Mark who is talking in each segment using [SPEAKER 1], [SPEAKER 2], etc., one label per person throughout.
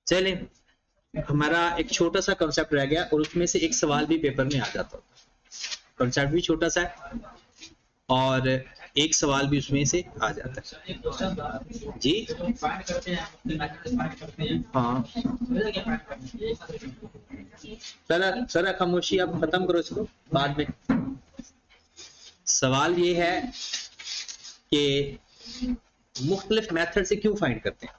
[SPEAKER 1] चले, हमारा एक छोटा सा कॉन्सेप्ट रह गया और उसमें से एक सवाल भी पेपर में आ जाता है। कॉन्सेप्ट भी छोटा सा है और एक सवाल भी उसमें से आ जाता है। जी हाँ सर खामोशी आप खत्म करो इसको बाद में। सवाल ये है कि मुख्तलिफ मेथड से क्यों फाइंड करते हैं।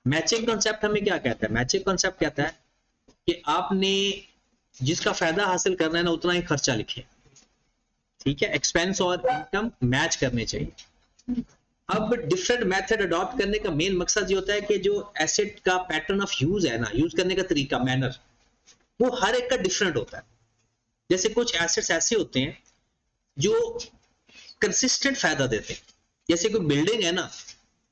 [SPEAKER 1] मैचिंग कॉन्सेप्ट हमें क्या कहता है? मैचिंग कॉन्सेप्ट कहता है कि आपने जिसका फायदा हासिल करना है ना उतना ही खर्चा लिखे, ठीक है, एक्सपेंस और इनकम मैच करने चाहिए। अब डिफरेंट मेथड अडॉप्ट करने का मेन मकसद ये होता है कि जो एसेट का पैटर्न ऑफ यूज है ना, यूज करने का तरीका, मैनर, वो हर एक का डिफरेंट होता है। जैसे कुछ एसेट्स ऐसे होते हैं जो कंसिस्टेंट फायदा देते हैं। जैसे कोई बिल्डिंग है ना,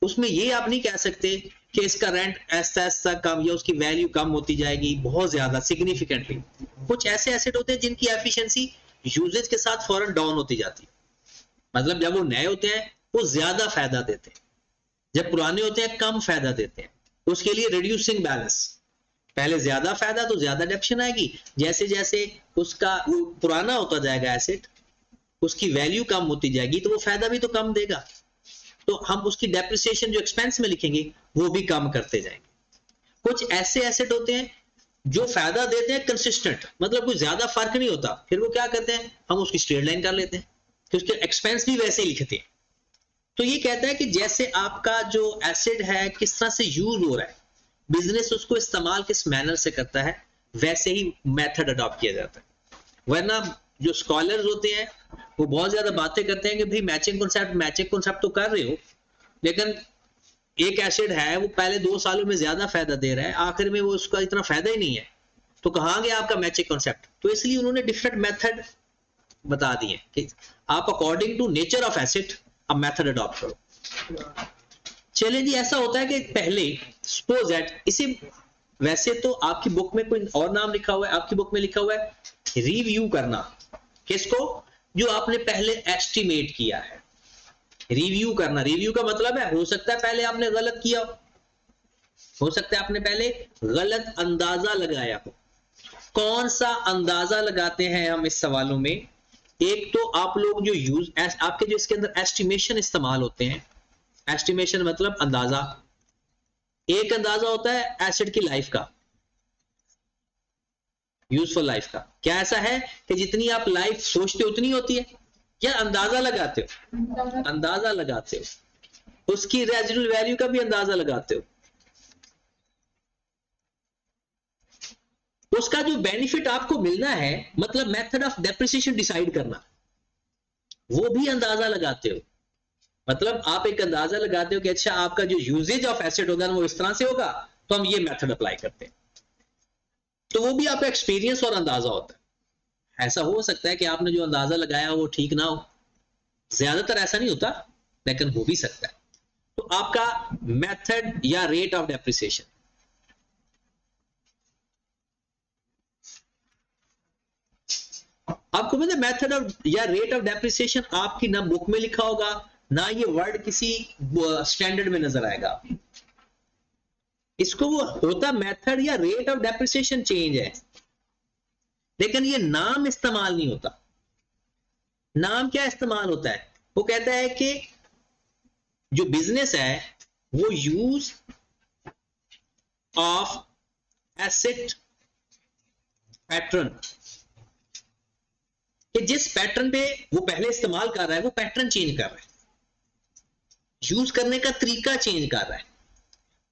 [SPEAKER 1] उसमें ये आप नहीं कह सकते कि इसका रेंट ऐसा ऐसा कम या उसकी वैल्यू कम होती जाएगी बहुत ज्यादा सिग्निफिकेंटली। कुछ ऐसे एसेट होते हैं जिनकी एफिशिएंसी यूजेज के साथ फौरन डाउन होती जाती है। मतलब जब वो नए होते हैं वो ज्यादा फायदा देते हैं, जब पुराने होते हैं कम फायदा देते हैं। उसके लिए रिड्यूसिंग बैलेंस, पहले ज्यादा फायदा तो ज्यादा डेप्शन आएगी, जैसे जैसे उसका वो पुराना होता जाएगा एसेट, उसकी वैल्यू कम होती जाएगी तो वो फायदा भी तो कम देगा, तो हम उसकी डेप्रिसिएशन जो एक्सपेंस में लिखेंगे वो भी कम करते जाएंगे। कुछ ऐसे एसेट होते हैं जो फायदा देते हैं कंसिस्टेंट, मतलब कोई ज्यादा फर्क नहीं होता, फिर वो क्या करते हैं, हम उसकी स्ट्रेट लाइन कर लेते हैं कि उसके एक्सपेंस भी वैसे ही लिखते हैं। तो ये कहता है कि जैसे आपका जो एसेट है किस तरह से यूज हो रहा है, बिजनेस उसको इस्तेमाल किस मैनर से करता है, वैसे ही मेथड अडॉप्ट किया जाता है। वरना जो स्कॉलर्स होते हैं वो बहुत ज्यादा बातें करते हैं कि भाई मैचिंग कॉन्सेप्ट तो कर रहे हो, लेकिन एक एसिड है वो पहले 2 सालों में ज्यादा फायदा दे रहा है, आखिर में वो उसका इतना फायदा ही नहीं है, तो कहाँ गया आपका मैचिंग कॉन्सेप्ट। तो इसलिए उन्होंने डिफरेंट मेथड बता दिए कि आप according to nature of acid अब मेथड अडॉप्ट करो। चलिए जी, ऐसा होता है कि पहले सपोज दैट इसे, वैसे तो आपकी बुक में कोई और नाम लिखा हुआ है, आपकी बुक में लिखा हुआ है रिव्यू करना। किसको? जो आपने पहले एस्टिमेट किया है। रिव्यू करना, रिव्यू का मतलब है हो सकता है पहले आपने गलत किया हो सकता है आपने पहले गलत अंदाजा लगाया हो। कौन सा अंदाजा लगाते हैं हम इस सवालों में? एक तो आप लोग जो यूज आपके जो इसके अंदर एस्टिमेशन इस्तेमाल होते हैं, एस्टिमेशन मतलब अंदाजा। एक अंदाजा होता है एसिड की लाइफ का, यूजफुल लाइफ का। क्या ऐसा है कि जितनी आप लाइफ सोचते हो उतनी होती है, या अंदाजा लगाते हो? अंदाजा लगाते हो। उसकी रेजिडुअल वैल्यू का भी अंदाजा लगाते हो। उसका जो बेनिफिट आपको मिलना है, मतलब मेथड ऑफ डेप्रिसिएशन डिसाइड करना, वो भी अंदाजा लगाते हो। मतलब आप एक अंदाजा लगाते हो कि अच्छा आपका जो यूजेज ऑफ एसेट होगा वो इस तरह से होगा, तो हम ये मेथड अप्लाई करते हैं। तो वो भी आपका एक्सपीरियंस और अंदाजा होता है। ऐसा हो सकता है कि आपने जो अंदाजा लगाया वो ठीक ना हो, ज्यादातर ऐसा नहीं होता लेकिन हो भी सकता है। तो आपका मेथड या रेट ऑफ डेप्रिसिएशन, आपको पता है मेथड ऑफ या रेट ऑफ डेप्रिसिएशन आपकी ना बुक में लिखा होगा, ना ये वर्ड किसी स्टैंडर्ड में नजर आएगा। इसको वो होता मेथड या रेट ऑफ डेप्रिसिएशन चेंज है, लेकिन ये नाम इस्तेमाल नहीं होता। नाम क्या इस्तेमाल होता है? वो कहता है कि जो बिजनेस है वो यूज ऑफ एसेट पैटर्न, कि जिस पैटर्न पे वो पहले इस्तेमाल कर रहा है वो पैटर्न चेंज कर रहा है, यूज करने का तरीका चेंज कर रहा है।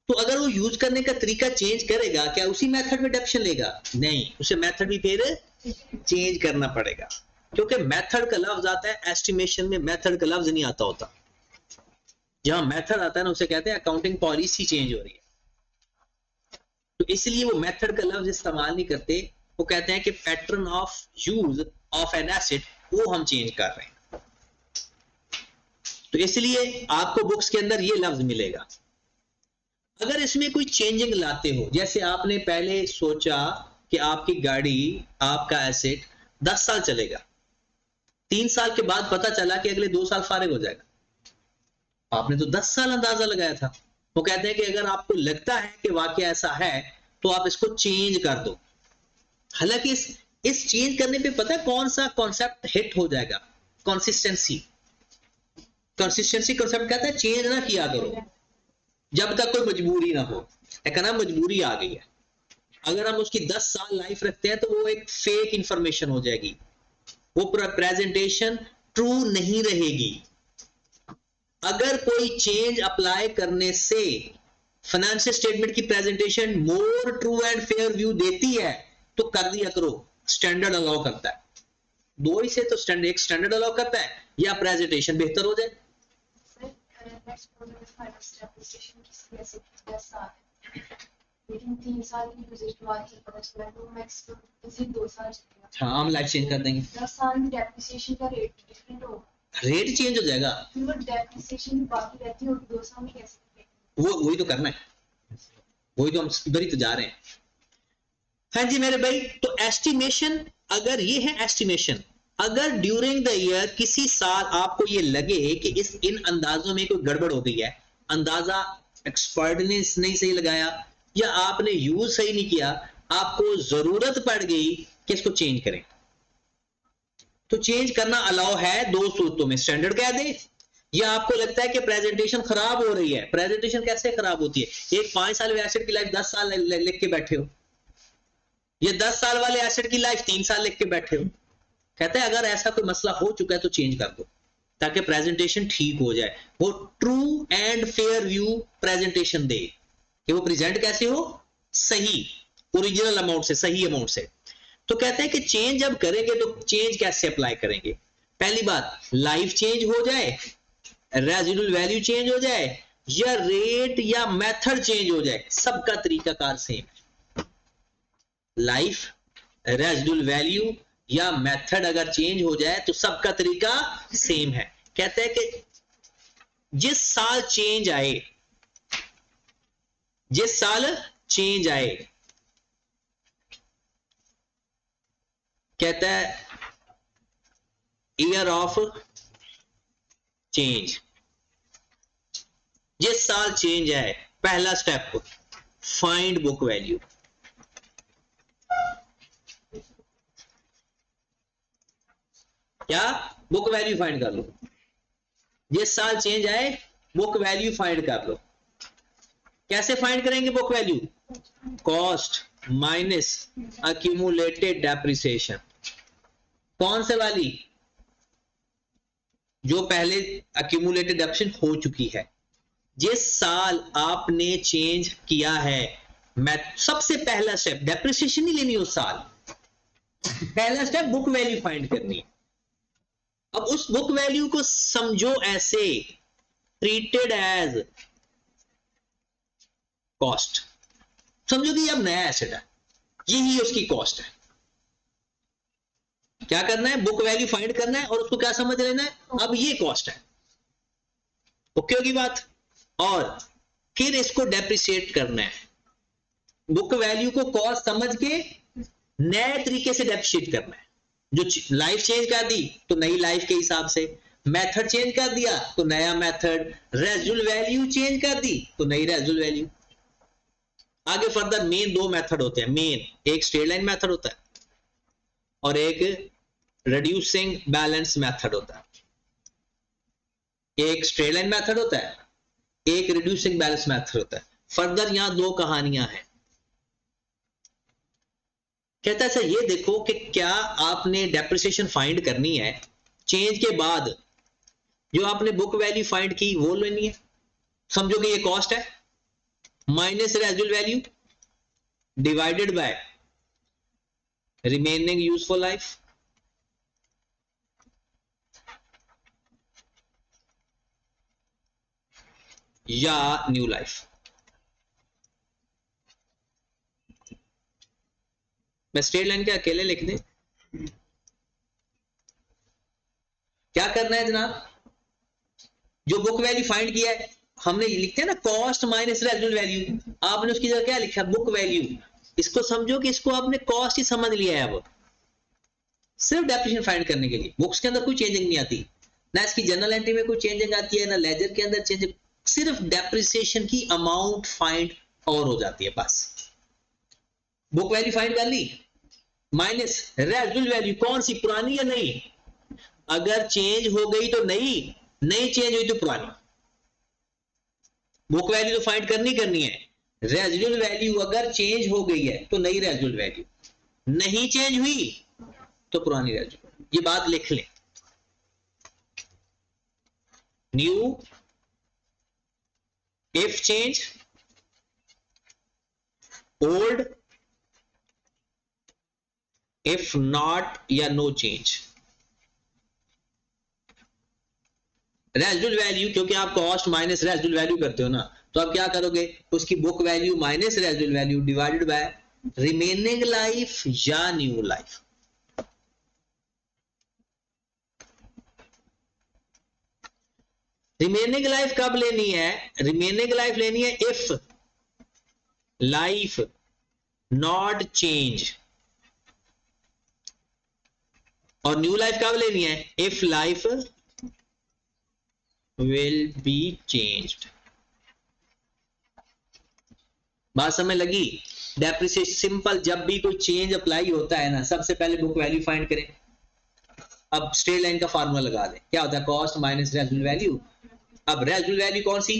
[SPEAKER 1] तो अगर वो यूज करने का तरीका चेंज करेगा, क्या उसी मेथड में डेप्शन लेगा? नहीं, उसे मेथड भी फिर चेंज करना पड़ेगा, क्योंकि मेथड का लफ्ज आता है एस्टिमेशन में, मेथड का लफ्ज नहीं आता होता। जहां मेथड आता है ना उसे कहते हैं अकाउंटिंग पॉलिसी चेंज हो रही है, तो इसलिए वो मेथड का लफ्ज इस्तेमाल नहीं करते। वो कहते हैं कि pattern of use of an asset वो हम चेंज कर रहे हैं। तो इसलिए आपको बुक्स के अंदर ये लफ्ज मिलेगा। अगर इसमें कोई चेंजिंग लाते हो, जैसे आपने पहले सोचा कि आपकी गाड़ी, आपका एसेट 10 साल चलेगा, 3 साल के बाद पता चला कि अगले 2 साल फारिग हो जाएगा, आपने तो 10 साल अंदाजा लगाया था, वो कहते हैं कि अगर आपको लगता है कि वाकया ऐसा है तो आप इसको चेंज कर दो। हालांकि इस चेंज करने पे पता है कौन सा कॉन्सेप्ट हिट हो जाएगा? कंसिस्टेंसी। कंसिस्टेंसी कॉन्सेप्ट कहता है चेंज ना किया करो जब तक कोई मजबूरी ना हो। एक ना मजबूरी आ गई है, अगर हम उसकी 10 साल लाइफ रखते हैं तो वो एक फेक इंफॉर्मेशन हो जाएगी, वो प्रेजेंटेशन ट्रू नहीं रहेगी। अगर कोई चेंज अप्लाई करने से फाइनेंशियल स्टेटमेंट की presentation more true and fair view देती है तो कर दिया करो। स्टैंडर्ड अलाउ करता है, दो ही से तो स्टैंडर्ड, एक स्टैंडर्ड अलाउ करता है या प्रेजेंटेशन बेहतर हो जाए।
[SPEAKER 2] लेकिन 3 साल की विजिट के बाद पता चला कि वो मैक्सिमम विजिट 2 साल चलेगा।
[SPEAKER 1] हाँ, हम लाइफ चेंज कर देंगे।
[SPEAKER 2] 10 साल में डेप्रिसिएशन का रेट डिफरेंट होगा,
[SPEAKER 1] रेट चेंज हो जाएगा।
[SPEAKER 2] फिर वो डेप्रिसिएशन बाकी रहती होगी 2 साल में कैसे?
[SPEAKER 1] वही तो करना है, वही तो हम इधर ही तो जा रहे हैं। हाँ जी मेरे भाई, तो एस्टिमेशन, अगर ये है एस्टिमेशन, अगर ड्यूरिंग द ईयर किसी साल आपको ये लगे कि इन अंदाजों में कोई गड़बड़ हो गई है, अंदाजा एक्सपर्ट ने नहीं सही लगाया या आपने यूज सही नहीं किया, आपको जरूरत पड़ गई कि इसको चेंज करें, तो चेंज करना अलाउ है दो सूरतों में। स्टैंडर्ड कह दे, या आपको लगता है कि प्रेजेंटेशन खराब हो रही है। प्रेजेंटेशन कैसे खराब होती है? एक 5 साल वाले एसेट की लाइफ 10 साल लिख के बैठे हो, ये 10 साल वाले एसेट की लाइफ 3 साल लिख के बैठे हो। कहते हैं अगर ऐसा कोई मसला हो चुका है तो चेंज कर दो ताकि प्रेजेंटेशन ठीक हो जाए, वो true and fair view presentation दे कि वो प्रेजेंट कैसे हो, सही ओरिजिनल अमाउंट से, सही अमाउंट से। तो कहते हैं कि चेंज जब करेंगे तो चेंज कैसे अप्लाई करेंगे? पहली बात, लाइफ चेंज हो जाए, रेजिडुअल वैल्यू चेंज हो जाए, या रेट या मेथड चेंज हो जाए, सबका तरीकाकार सेम। लाइफ, रेजिडुअल वैल्यू या मेथड अगर चेंज हो जाए तो सबका तरीका सेम है। कहते हैं कि जिस साल चेंज आए, जिस साल चेंज आए, कहता है ईयर ऑफ चेंज, जिस साल चेंज आए, पहला स्टेप फाइंड बुक वैल्यू। क्या? बुक वैल्यू फाइंड कर लो। जिस साल चेंज आए बुक वैल्यू फाइंड कर लो। कैसे फाइंड करेंगे book value? Cost minus accumulated depreciation. कौन से वाली? जो पहले अक्यूमुलेटेड डेप्रिसिएशन हो चुकी है। जिस साल आपने चेंज किया है, मैं सबसे पहला स्टेप डेप्रिसिएशन नहीं लेनी उस साल, पहला स्टेप बुक वैल्यू फाइंड करनी है। अब उस बुक वैल्यू को समझो ऐसे, ट्रीटेड एज कॉस्ट। समझो कि अब नया एसेट है, यही उसकी कॉस्ट है। क्या करना है? बुक वैल्यू फाइंड करना है और उसको क्या समझ लेना है, अब ये कॉस्ट है। ओके होगी बात? और फिर इसको डेप्रिसिएट करना है। बुक वैल्यू को कॉस्ट समझ के नए तरीके से डेप्रिसिएट करना है। जो लाइफ चेंज कर दी तो नई लाइफ के हिसाब से, मेथड चेंज कर दिया तो नया मेथड, रेजिडुअल वैल्यू चेंज कर दी तो नई रेजिडुअल वैल्यू। आगे फर्दर मेन दो मेथड होते हैं। मेन एक स्ट्रेट लाइन मेथड होता है और एक रिड्यूसिंग बैलेंस मेथड होता है। एक स्ट्रेट लाइन मेथड होता है, एक रिड्यूसिंग बैलेंस मेथड होता है। फर्दर यहां दो कहानियां हैं। कहता है सर ये देखो कि क्या आपने डेप्रिसिएशन फाइंड करनी है, चेंज के बाद जो आपने बुक वैल्यू फाइंड की वो लेनी है। समझो कि ये कॉस्ट है minus residual value divided bye remaining useful life. या न्यू लाइफ। मैं स्ट्रेट लाइन के अकेले लिख दें? क्या करना है जनाब? जो बुक वैल्यू फाइंड किया है हमने लिखते हैं ना कॉस्ट माइनस रेजिडुअल वैल्यू, आपने उसकी जगह क्या लिखा? Book value. इसको समझो कि इसको आपने कॉस्ट ही समझ लिया है। अब सिर्फ डेप्रिसिएशन फाइंड करने के लिए बुक्स के अंदर कोई चेंजिंग नहीं आती, ना इसकी जर्नल एंट्री में कोई चेंजिंग आती है, ना लेजर के अंदर चेंजिंग, सिर्फ डेप्रिसिएशन की अमाउंट फाइंड और हो जाती है बस। बुक वैल्यू फाइंड कर ली माइनस रेजिडुअल वैल्यू, कौन सी, पुरानी या नई? अगर चेंज हो गई तो नई, नहीं चेंज हुई तो पुरानी। बुक वैल्यू तो फाइंड करनी है। रेजिडुअल वैल्यू अगर चेंज हो गई है तो नई रेजिडुअल वैल्यू, नहीं चेंज हुई तो पुरानी रेजिडुअल। ये बात लिख लें, new if change, old if not या नो चेंज। रेजिडुअल वैल्यू, क्योंकि आप कॉस्ट माइनस रेजिडुअल वैल्यू करते हो ना, तो आप क्या करोगे, उसकी book value minus residual value divided bye remaining life या न्यू लाइफ। रिमेनिंग लाइफ कब लेनी है? रिमेनिंग लाइफ लेनी है इफ लाइफ नॉट चेंज, और न्यू लाइफ कब लेनी है? If life will be changed. बात समझ लगी? डेप्रिसिएशन सिंपल, जब भी कोई चेंज अप्लाई होता है ना, सबसे पहले बुक वैल्यू फाइंड करें। अब स्ट्रेट लाइन का फार्मूला लगा दें, क्या होता है, कॉस्ट माइनस रेजिडुअल वैल्यू। अब रेजिडुअल वैल्यू कौन सी,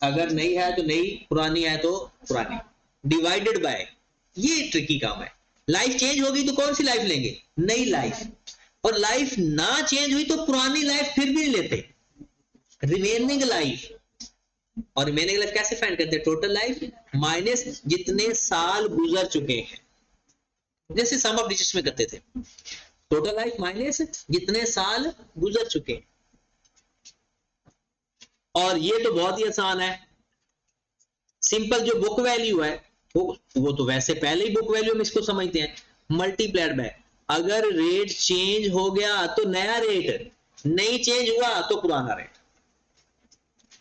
[SPEAKER 1] अगर नई है तो नई, पुरानी है तो पुरानी, डिवाइडेड बाय, ये ट्रिकी काम है। लाइफ चेंज होगी तो कौन सी लाइफ लेंगे, नई लाइफ, और लाइफ ना चेंज हुई तो पुरानी लाइफ फिर भी नहीं लेते, रिमेनिंग लाइफ। और रिमेनिंग लाइफ कैसे फाइंड करते हैं, टोटल लाइफ माइनस जितने साल गुजर चुके हैं, जैसे सम ऑफ डिजिट्स में करते थे, टोटल लाइफ माइनस जितने साल गुजर चुके हैं। और ये तो बहुत ही आसान है, सिंपल, जो बुक वैल्यू है वो तो वैसे पहले ही बुक वैल्यू हम इसको समझते हैं, मल्टीप्लाइड बाय, अगर रेट चेंज हो गया तो नया रेट, नहीं चेंज हुआ तो पुराना रेट।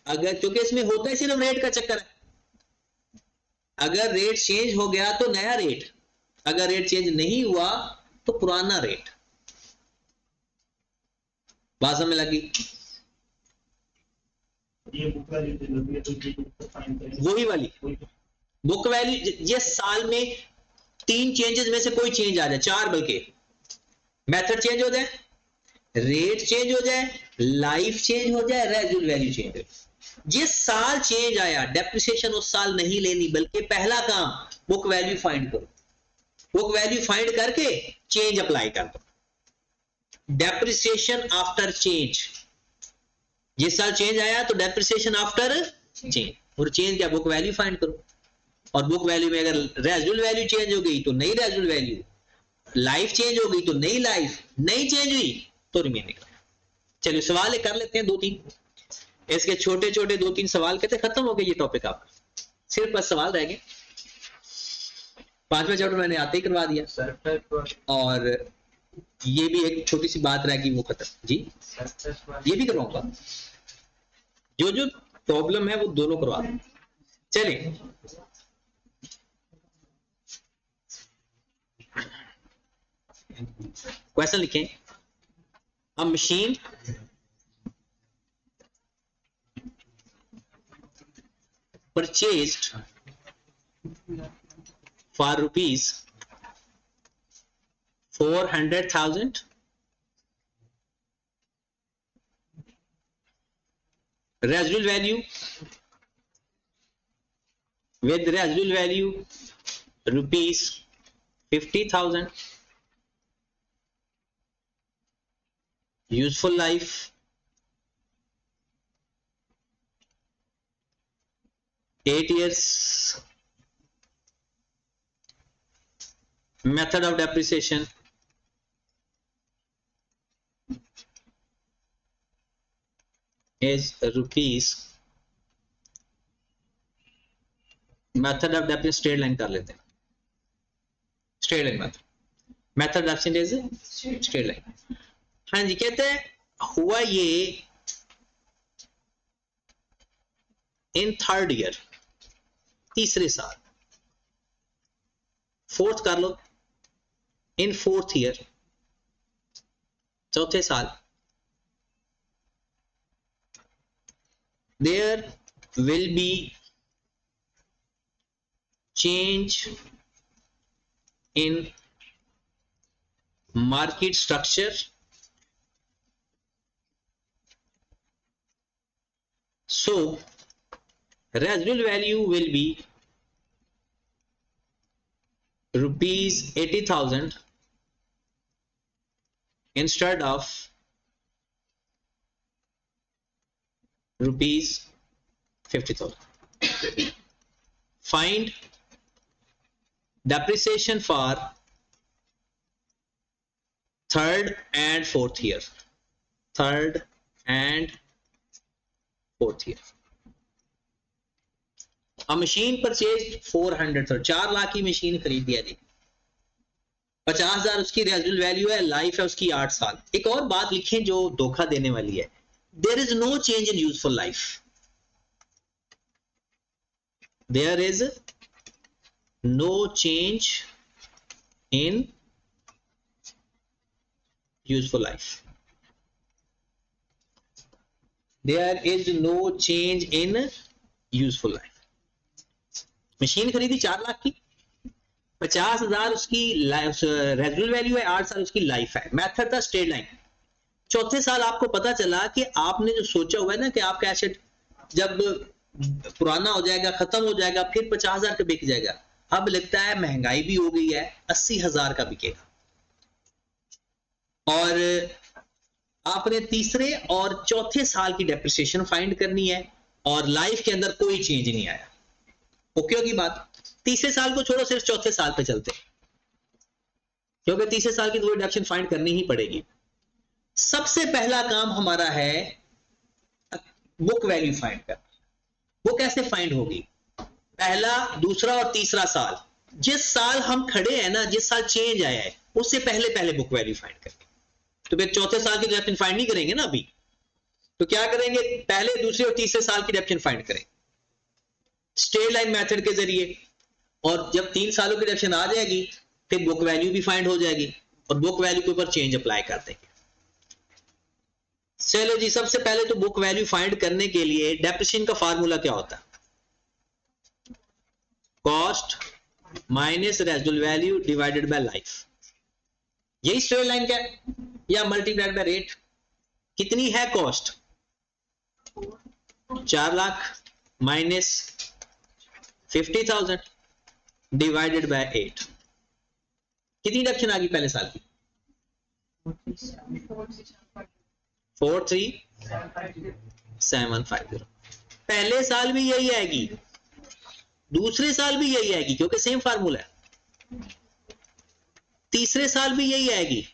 [SPEAKER 1] अगर, क्योंकि इसमें होता है सिर्फ रेट का चक्कर है, अगर रेट चेंज हो गया तो नया रेट, अगर रेट चेंज नहीं हुआ तो पुराना रेट। बात समझ लगी?
[SPEAKER 3] ये बुक वैल्यू
[SPEAKER 1] वही वाली बुक वैल्यू, ये साल में 3 चेंजेस में से कोई चेंज आ जाए, 4 बल्कि, मेथड चेंज हो जाए, रेट चेंज हो जाए, लाइफ चेंज हो जाए, रेजिडुअल वैल्यू चेंज हो जाए, जिस साल चेंज आया डेप्रिसिएशन उस साल नहीं लेनी, बल्कि पहला काम बुक वैल्यू फाइंड करो, बुक वैल्यू फाइंड करके चेंज अप्लाई कर दो। डेप्रिसिएशन आफ्टर चेंज, जिस साल चेंज आया तो डेप्रिसिएशन आफ्टर चेंज, और चेंज क्या, बुक वैल्यू फाइंड करो। और बुक वैल्यू में अगर रेजिडुअल वैल्यू चेंज हो गई तो नई रेजिडुअल वैल्यू, लाइफ चेंज हो गई तो नई लाइफ, नहीं चेंज हुई तो रिमेनिंग। चलिए सवाल कर लेते हैं 2-3, इसके छोटे छोटे 2-3 सवाल कहते खत्म हो गए ये टॉपिक, आपका सिर्फ बस सवाल रह गए। 5वां चैप्टर मैंने आते ही करवा दिया, और ये भी एक छोटी सी बात रह गई, वो खत्म जी, ये भी करवाऊंगा, जो जो प्रॉब्लम है वो दोनों करवा दें। चलिए क्वेश्चन लिखें, अ machine purchased for rupees 400,000, residual value, with residual value rupees 50,000, useful life 8 years, method of depreciation is rupees, method of depreciation straight line कर लेते हैं, straight line method of depreciation is straight line। हाँ जी, कहते हैं हुआ ये इन 3rd year, तीसरे साल, 4th कर लो, इन 4th ईयर, चौथे साल, there will be change in market structure, so residual value will be rupees 80,000 instead of rupees 50,000. Find depreciation for third and fourth year. Third and fourth year. A machine purchased 400, 4 lakh की machine खरीद दिया जी, 50,000 उसकी residual value है, life है उसकी 8 साल. एक और बात लिखें जो धोखा देने वाली है, there is no change in useful life. There is no change in useful life. There is no change in useful life. Machine खरीदी 4 लाख की, 50,000 उसकी रेजिडुअल वैल्यू है, 8 साल उसकी लाइफ है. मेथड था स्ट्रेट लाइन. चौथे साल आपको पता चला कि आपने जो सोचा हुआ है ना कि आपका एसेट जब पुराना हो जाएगा, खत्म हो जाएगा, फिर 50,000 का बिक जाएगा. अब लगता है महंगाई भी हो गई है, 80,000 का बिकेगा. और आपने तीसरे और चौथे साल की डेप्रिसिएशन फाइंड करनी है और लाइफ के अंदर कोई चेंज नहीं आया. ओके होगी बात. तीसरे साल को छोड़ो, सिर्फ चौथे साल पे चलते हैं, क्योंकि तीसरे साल की तो डिडक्शन फाइंड करनी ही पड़ेगी. सबसे पहला काम हमारा है बुक वैल्यू फाइंड करना. वो कैसे फाइंड होगी? पहला, दूसरा और तीसरा साल, जिस साल हम खड़े हैं ना, जिस साल चेंज आया है, उससे पहले पहले बुक वैल्यू फाइंड करेंगे. तो फिर चौथे साल की डिडक्शन फाइंड नहीं करेंगे ना अभी, तो क्या करेंगे? पहले, दूसरे और तीसरे साल की डिडक्शन फाइंड करेंगे स्ट्रेट लाइन मेथड के जरिए. और जब 3 सालों की डिडक्शन आ जाएगी, फिर बुक वैल्यू भी फाइंड हो जाएगी और बुक वैल्यू के ऊपर चेंज अप्लाई कर देंगे. चलो जी, सबसे पहले तो बुक वैल्यू फाइंड करने के लिए डेप्रिसिएशन का फार्मूला क्या होता है? Cost minus residual value divided bye life. यही स्ट्रेट लाइन का है, या मल्टीप्लाइड बाय रेट. कितनी है cost? 4 lakh minus 50,000 divided by 8. कितनी डिडक्शन आ गई पहले साल की? 43,750. पहले साल भी यही आएगी, दूसरे साल भी यही आएगी, क्योंकि सेम फार्मूला है. तीसरे साल भी यही आएगी.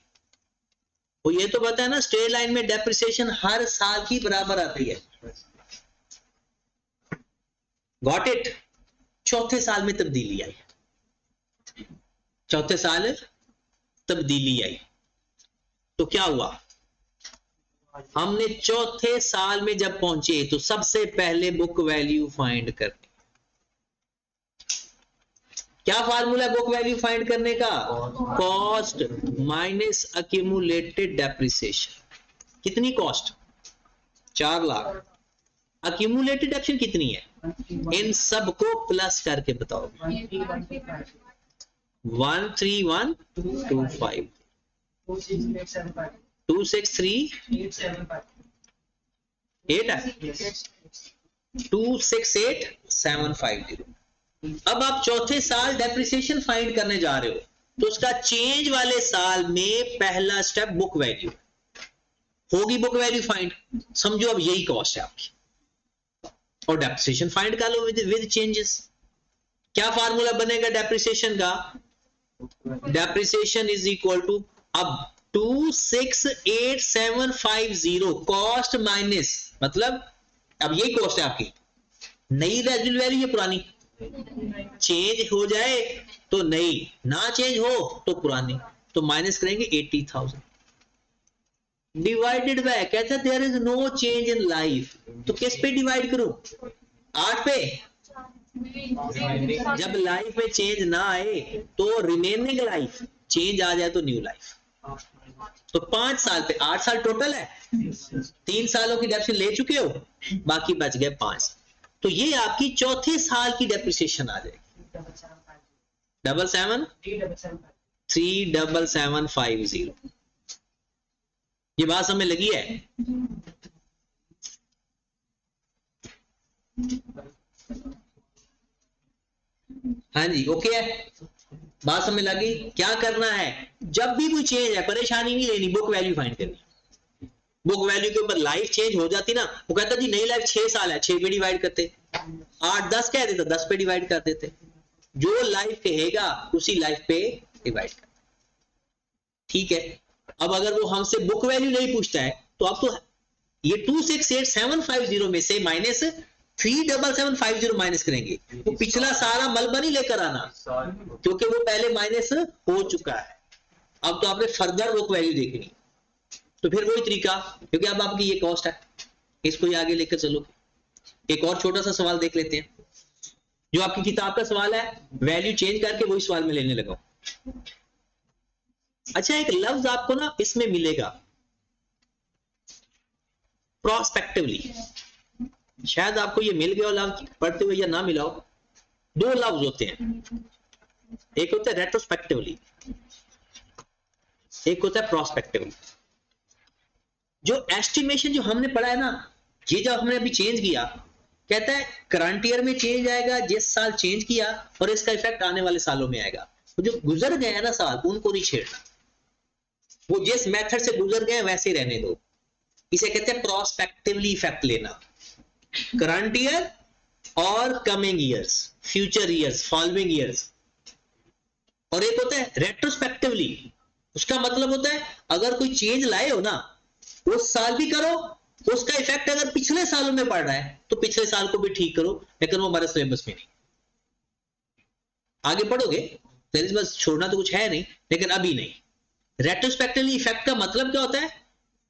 [SPEAKER 1] वो ये तो पता है ना, स्ट्रेट लाइन में डेप्रिसिएशन हर साल की बराबर आती है. Got it? चौथे साल में तब्दीली आई. चौथे साल तब्दीली आई तो क्या हुआ? हमने चौथे साल में जब पहुंचे तो सबसे पहले बुक वैल्यू फाइंड करनी. क्या फार्मूला बुक वैल्यू फाइंड करने का? Cost minus accumulated depreciation. कितनी कॉस्ट? 4 लाख. अक्यूमुलेटेड डिडक्शन कितनी है? इन सब को प्लस करके बताओ. 13125 263,8 है 268,750. अब आप चौथे साल डेप्रिसिएशन फाइंड करने जा रहे हो तो उसका चेंज वाले साल में पहला स्टेप बुक वैल्यू होगी. बुक वैल्यू फाइंड समझो अब यही कॉस्ट है आपकी, और डेप्रिसिएशन फाइंड कर लो विद चेंजेस. क्या फार्मूला बनेगा डेप्रिसिएशन का? डेप्रिसिएशन इज इक्वल टू अब 268,750 कॉस्ट माइनस, मतलब अब यही कॉस्ट है आपकी. नई रेजिडुअल वैल्यू है पुरानी, चेंज हो जाए तो नई, ना चेंज हो तो पुरानी, तो माइनस करेंगे 80,000 डिवाइडेड बाय, कहता है there is no change in life. तो किस पे डिवाइड करूं? 8 पे. जब लाइफ में चेंज ना आए तो रिमेनिंग लाइफ, चेंज आ जाए तो न्यू लाइफ. तो 5 साल पे 8 साल टोटल है, 3 सालों की डेप्रिसिएशन ले चुके हो, बाकी बच गए 5। तो ये आपकी चौथे साल की डेप्रिसिएशन आ जाएगी 37750। ये बात समझ लगी है? हाँ जी, ओके है, बात समझ लगी। क्या करना है, जब भी कोई चेंज है परेशानी नहीं लेनी, बुक वैल्यू फाइंड करनी। बुक वैल्यू के ऊपर लाइफ चेंज हो जाती ना, वो कहता जी नई लाइफ 6 साल है, 6 पे डिवाइड करते, 8 10 कह देते 10 पे डिवाइड कर देते, जो लाइफ कहेगा उसी लाइफ पे डिवाइड कर। ठीक है, अब अगर वो हमसे बुक वैल्यू नहीं पूछता है तो अब तो ये 268750 में से माइनस 37750 माइनस करेंगे, तो पिछला सारा मलबा नहीं लेकर आना, क्योंकि वो पहले माइनस हो चुका है। अब तो आपने फर्दर बुक वैल्यू देखनी, तो फिर वही तरीका, क्योंकि अब आपकी ये कॉस्ट है, इसको ही आगे लेकर चलो। एक और छोटा सा सवाल देख लेते हैं, जो आपकी किताब का सवाल है, वैल्यू चेंज करके वही सवाल में लेने लगा। अच्छा, एक लफ्ज आपको ना इसमें मिलेगा प्रोस्पेक्टिवली, शायद आपको ये मिल गया हो लफ्ज पढ़ते हुए या ना मिला हो। 2 लफ्ज होते हैं, एक होता है रेट्रोस्पेक्टिवली, एक होता है प्रोस्पेक्टिवली। जो एस्टिमेशन जो हमने पढ़ा है ना, ये जब हमने अभी चेंज किया, कहता है करंट ईयर में चेंज आएगा जिस साल चेंज किया, और इसका इफेक्ट आने वाले सालों में आएगा। तो जो गुजर गए हैं ना साल, उनको नहीं छेड़ना, वो जिस मेथड से गुजर गए वैसे ही रहने दो। इसे कहते हैं प्रोस्पेक्टिवली इफेक्ट लेना, करंट ईयर और coming years, future years, following years. और एक होता है रेट्रोस्पेक्टिवली, उसका मतलब होता है अगर कोई चेंज लाए हो ना, उस साल भी करो, उसका इफेक्ट अगर पिछले सालों में पड़ रहा है तो पिछले साल को भी ठीक करो, लेकिन वो हमारे सिलेबस में नहीं। आगे पढ़ोगे सिलेबस छोड़ना तो कुछ है नहीं, लेकिन अभी नहीं। रेट्रोस्पेक्टिवली इफेक्ट का मतलब क्या होता है,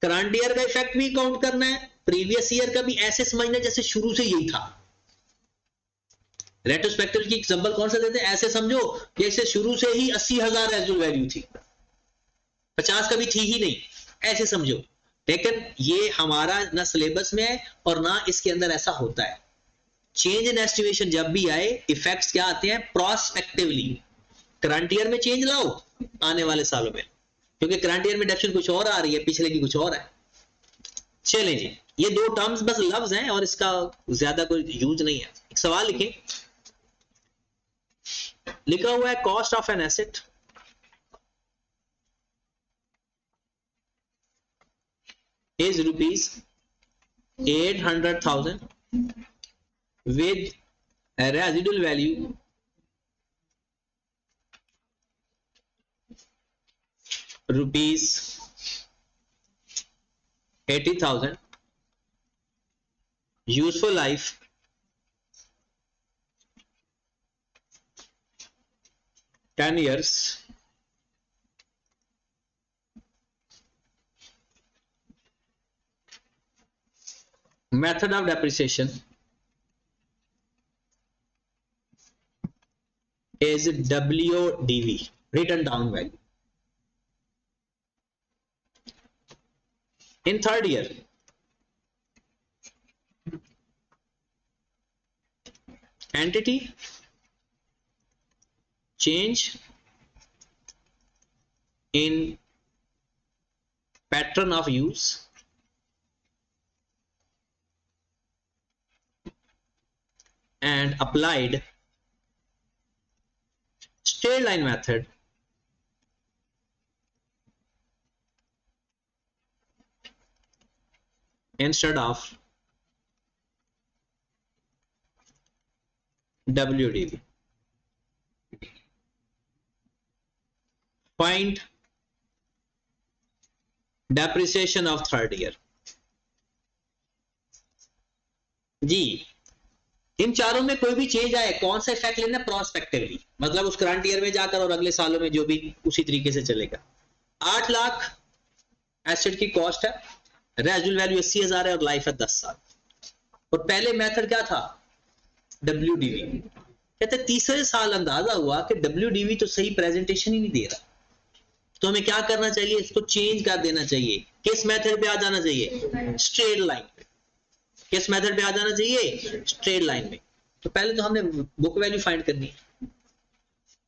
[SPEAKER 1] करंट ईयर का इफेक्ट भी काउंट करना है, प्रीवियस ईयर का भी ऐसे समझना जैसे शुरू से यही था। रेट्रोस्पेक्टिव की एग्जांपल कौन सा देते हैं, ऐसे समझो जैसे शुरू से ही 80,000 रेजिडुअल वैल्यू थी, 50 कभी थी ही नहीं, ऐसे समझो। लेकिन ये हमारा ना सिलेबस में है और ना इसके अंदर ऐसा होता है। चेंज इन एस्टिमेशन जब भी आए, इफेक्ट्स क्या आते हैं प्रोस्पेक्टिवली। करंट ईयर में चेंज लाओ आने वाले सालों में, क्योंकि करंट ईयर में डेप्रिसिएशन कुछ और आ रही है, पिछले की कुछ और है। चलें जी, ये 2 टर्म्स बस लफ्ज हैं और इसका ज्यादा कोई यूज नहीं है। एक सवाल लिखें, लिखा हुआ है cost of an asset is rupees 800,000 with a residual value rupees 80,000, useful life 10 years, method of depreciation is WDV, written down value. In third year, entity change in pattern of use and applied straight line method instead of WDV. Find depreciation of third year. जी, इन चारों में कोई भी change आए, कौन सा effect लेना, prospectively, मतलब उस करंट ईयर में जाकर और अगले सालों में जो भी उसी तरीके से चलेगा। 8 लाख एसेट की कॉस्ट है, रेजिडुअल वैल्यू 80,000 है और लाइफ है 10 साल। और पहले मेथड क्या था, WDV। कहते तीसरे साल अंदाजा हुआ कि WDV तो सही प्रेजेंटेशन ही नहीं दे रहा, तो हमें क्या करना चाहिए, इसको चेंज कर देना चाहिए। किस मेथड पे आ जाना चाहिए, स्ट्रेट लाइन पे। किस मेथड पे आ जाना चाहिए, स्ट्रेट लाइन में। तो पहले तो हमने बुक वैल्यू फाइंड करनी है।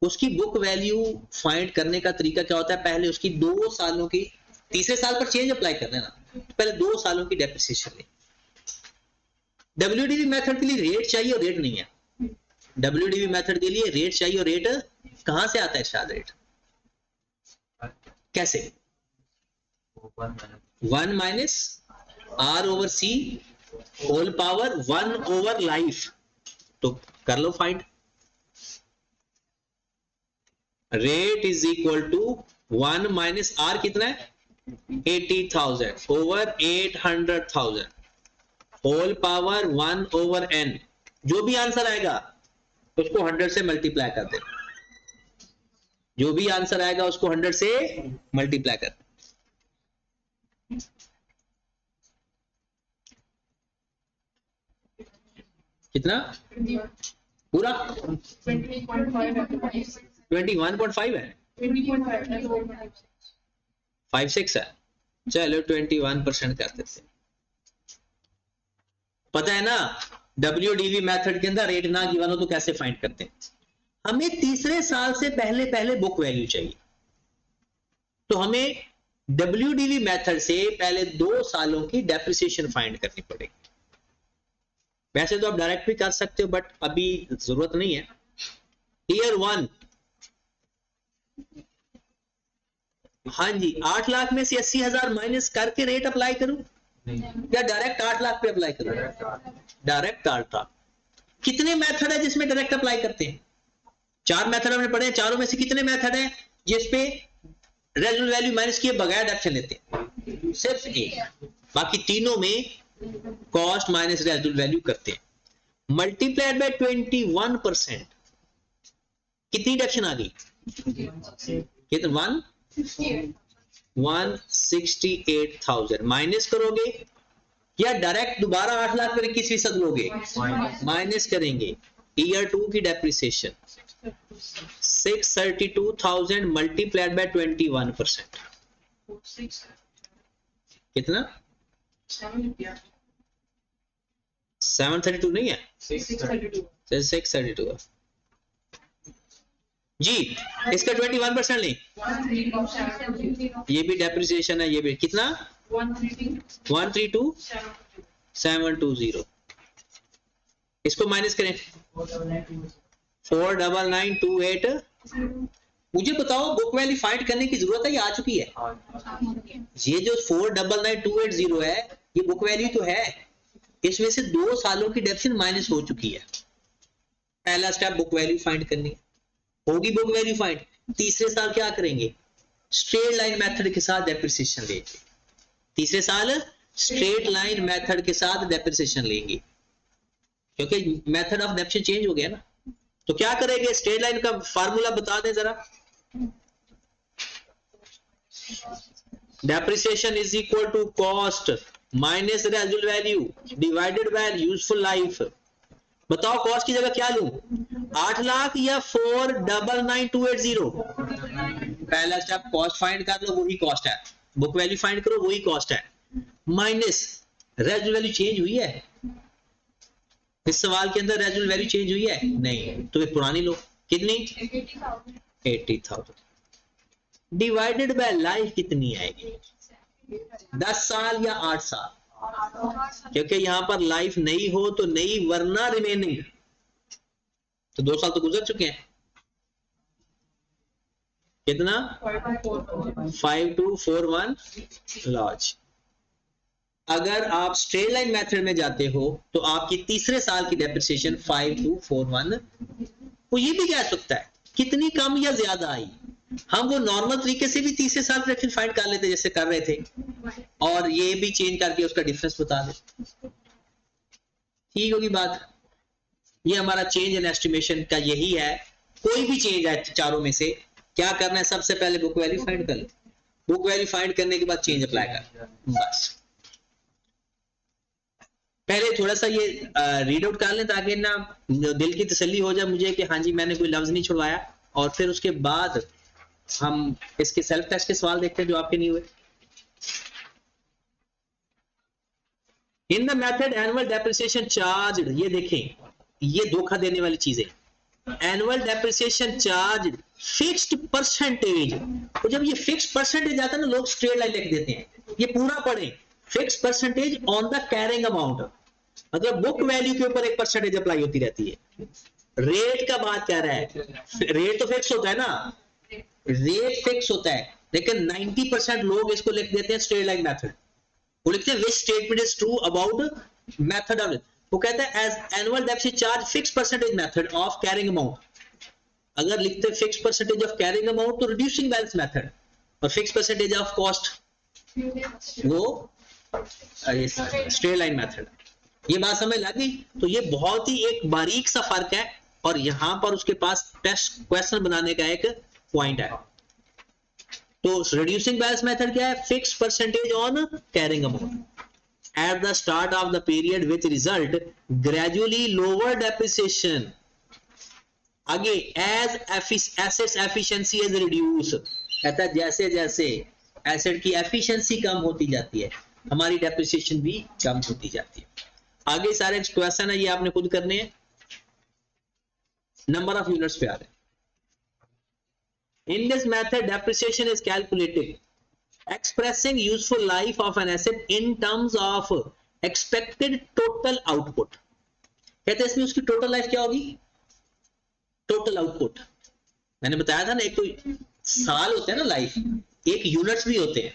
[SPEAKER 1] उसकी बुक वैल्यू फाइंड करने का तरीका क्या होता है, पहले उसकी 2 सालों की, तीसरे साल पर चेंज अप्लाई करना है ना, तो पहले 2 सालों की डेप्रिसिएशन ले। WDV मेथड के लिए रेट चाहिए और रेट नहीं है। WDV मेथड के लिए रेट चाहिए और रेट कहां से आता है, शायद रेट कैसे, 1 minus R/C whole power 1 over life. तो कर लो find, rate is equal to 1 minus R कितना है, 80,000 over 800,000 whole power 1 over n। जो भी आंसर आएगा उसको 100 से मल्टीप्लाई कर दे, जो भी आंसर आएगा उसको 100 से मल्टीप्लाई कर। कितना पूरा 21.5 है, 56 है। चलो 21% करते थे। पता है ना WDV मेथड के अंदर रेट ना गिवन हो तो कैसे फाइंड करते हैं। हमें तीसरे साल से पहले पहले बुक वैल्यू चाहिए, तो हमें WDV मेथड से पहले 2 सालों की डेप्रिसिएशन फाइंड करनी पड़ेगी। वैसे तो आप डायरेक्ट भी कर सकते हो, बट अभी जरूरत नहीं है। ईयर 1, हाँ जी, 8 लाख में से 80,000 माइनस करके रेट अप्लाई करूं या डायरेक्ट 8 लाख पे अप्लाई करूं, डायरेक्ट 8 लाख। कितने मेथड है जिसमें डायरेक्ट अप्लाई करते हैं, 4 मेथड हमने पढ़े हैं। चारों में से कितने मेथड है जिसपे रेजिडुअल वैल्यू माइनस किए बगैर डेडक्शन लेते हैं, सिर्फ एक। बाकी तीनों में कॉस्ट माइनस रेजिडुअल वैल्यू करते हैं। मल्टीप्लाइड बाय 21%, कितनी डिडक्शन आ गई, कितना 168,000 माइनस करोगे या डायरेक्ट दोबारा 8 लाख पर 21% लोगे, माइनस करेंगे। ईयर 2 की डेप्रिसिएशन 632,000 मल्टीप्लाइड बाय 21%, कितना 732 नहीं है, 632 जी। इसका 21% नहीं, ये भी डेप्रिसिएशन है, ये भी कितना 132,720। इसको माइनस करें 49928। मुझे बताओ बुक वैल्यू फाइंड करने की जरूरत है या आ चुकी है, ये जो 499,280 है ये बुक वैल्यू तो है, इसमें से 2 सालों की डेप्रिसिएशन माइनस हो चुकी है। पहला स्टेप बुक वैल्यू फाइंड करनी है, होगी बुक वैल्यू फाइंड। तीसरे साल क्या करेंगे, स्ट्रेट लाइन मेथड के साथ डेप्रिसिएशन लेंगे। तीसरे साल स्ट्रेट लाइन मेथड के साथ डेप्रिसिएशन लेंगे, क्योंकि मेथड ऑफ डेप्रिसिएशन चेंज हो गया ना। तो क्या करेंगे, स्ट्रेट लाइन का फार्मूला बता दें जरा। Depreciation is equal to cost minus residual value divided by useful life. बताओ कॉस्ट की जगह क्या लूं, 8 लाख या 499,280। पहला स्टेप कॉस्ट फाइंड कर लो, वही कॉस्ट है। बुक वैल्यू फाइंड करो, वही कॉस्ट है। माइनस रेजिडुअल वैल्यू चेंज हुई है, इस सवाल के अंदर रेजिडुअल वैल्यू चेंज हुई है नहीं, तो फिर पुरानी लो। कितनी 80,000 डिवाइडेड बाय लाइफ कितनी आएगी, 10 साल या 8 साल, क्योंकि यहां पर लाइफ नहीं हो तो नहीं, वरना रिमेनिंग। तो 2 साल तो गुजर चुके हैं, कितना 5241 लॉज। अगर आप स्ट्रेट लाइन मेथड में जाते हो तो आपकी तीसरे साल की डेप्रिसिएशन 5241, वो ये भी कह सकता है कितनी कम या ज्यादा आई। हम वो नॉर्मल तरीके से भी तीसरे साल डेप्रिसिएशन फाइंड कर लेते जैसे कर रहे थे, और ये भी चेंज करके उसका डिफरेंस बता दे, ठीक होगी बात। ये हमारा चेंज इन एस्टिमेशन का यही है। कोई भी चेंज है चारों में से, क्या करना है, सबसे पहले बुक वैल्यू फाइंड कर लो। बुक वैल्यू फाइंड करने के बाद चेंज अप्लाई कर, बस। पहले थोड़ा सा ये रीड आउट कर लें ताकि ना दिल की तसल्ली हो जाए मुझे कि हाँ जी मैंने कोई लफ्ज नहीं छुड़वाया, और फिर उसके बाद हम इसके सेल्फ टेस्ट के सवाल देखते हैं जो आपके नहीं हुए। In the method annual depreciation charge, ये देखें ये धोखा देने वाली चीजें। Annual depreciation charge fixed percentage, तो जब ये फिक्स्ड परसेंटेज आता है ना लोग स्ट्रेट लाइन लिख देते हैं, ये पूरा पढ़े। Fixed percentage on the carrying amount, मतलब बुक वैल्यू के ऊपर एक परसेंटेज अप्लाई होती रहती है। रेट का बात क्या रहा है, रेट तो फिक्स होता है ना, रेट फिक्स होता है, लेकिन 90% लोग इसको लिख देते हैं स्ट्रेट लाइन मेथड। वो लिखते हैं which statement is true about method of, वो कहता है as annual depreciation charge fix percentage method of carrying amount. अगर लिखते हैं fix percentage of carrying amount तो रिड्यूसिंग बैलेंस मेथड, और फिक्स परसेंटेज ऑफ कॉस्ट वो स्ट्रेट लाइन मेथड। ये बात समझ लगी? तो ये बहुत ही एक बारीक सा फर्क है, और यहां पर उसके पास टेस्ट क्वेश्चन बनाने का एक पॉइंट है। तो रिड्यूसिंग बैलेंस मेथड क्या है, fix percentage on carrying amount at the start of the period which result gradually lower depreciation। आगे as assets efficiency is reduced, कहता है जैसे जैसे एसेट की एफिशिएंसी कम होती जाती है हमारी डेप्रिसिएशन भी कम होती जाती है। आगे सारे क्वेश्चन है ये आपने खुद करने हैं, नंबर ऑफ यूनिट्स पे आ रहे हैं। In this method depreciation is calculated expressing useful life of an asset in terms of expected total output। कहते हैं इसमें उसकी टोटल लाइफ क्या होगी, टोटल आउटपुट। मैंने बताया था ना, एक तो साल होते हैं ना लाइफ, एक यूनिट्स भी होते हैं,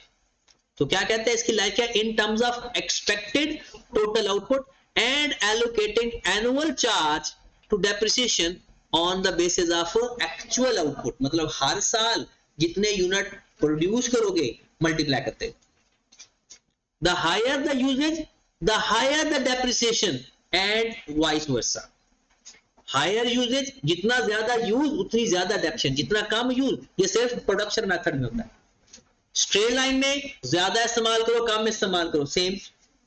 [SPEAKER 1] तो क्या कहते हैं इसकी लाइफ क्या, in terms of expected total output and allocating annual charge to depreciation on the basis of actual output. मतलब हर साल जितने यूनिट प्रोड्यूस करोगे मल्टीप्लाई करते हो। The higher the usage the higher the depreciation and vice versa. Higher usage जितना ज्यादा use उतनी ज्यादा डेप्रिसिएशन, जितना कम यूज ये सिर्फ प्रोडक्शन मेथड में होता है। स्ट्रेट लाइन में ज्यादा इस्तेमाल करो कम इस्तेमाल करो, सेम।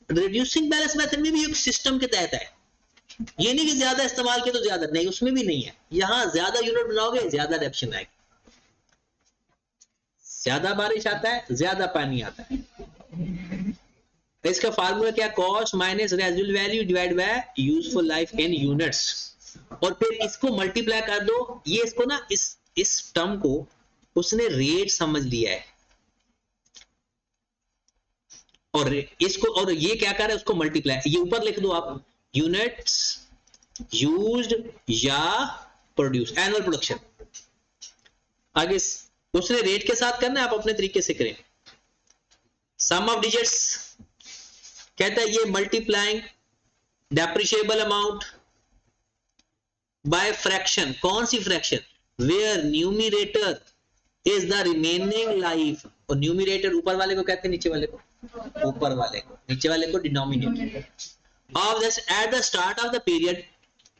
[SPEAKER 1] रिड्यूसिंग बैलेंस मेथड में भी एक सिस्टम के तहत है, ये नहीं कि ज्यादा इस्तेमाल किया तो ज्यादा, नहीं उसमें भी नहीं है। यहां ज्यादा यूनिट बनाओगे ज्यादा डेप्रिसिएशन आएगी, ज्यादा बारिश आता है ज्यादा पानी आता है। इसका फार्मूला क्या, cost minus residual value divide by useful life in units, और फिर इसको मल्टीप्लाई कर दो। ये इसको ना इस टर्म को उसने रेट समझ लिया है, और इसको, और ये क्या कर रहा है उसको मल्टीप्लाई, ये ऊपर लिख दो आप, यूनिट्स यूज्ड या प्रोड्यूस, एनुअल प्रोडक्शन। आगे उसने रेट के साथ करना है, आप अपने तरीके से करें। सम ऑफ डिजिट्स कहता है ये multiplying depreciable amount by fraction. कौन सी fraction, where numerator is the remaining life, और न्यूमिरेटर ऊपर वाले को कहते हैं, नीचे वाले को, ऊपर वाले को, नीचे वाले को denominator. Of this at the start of the period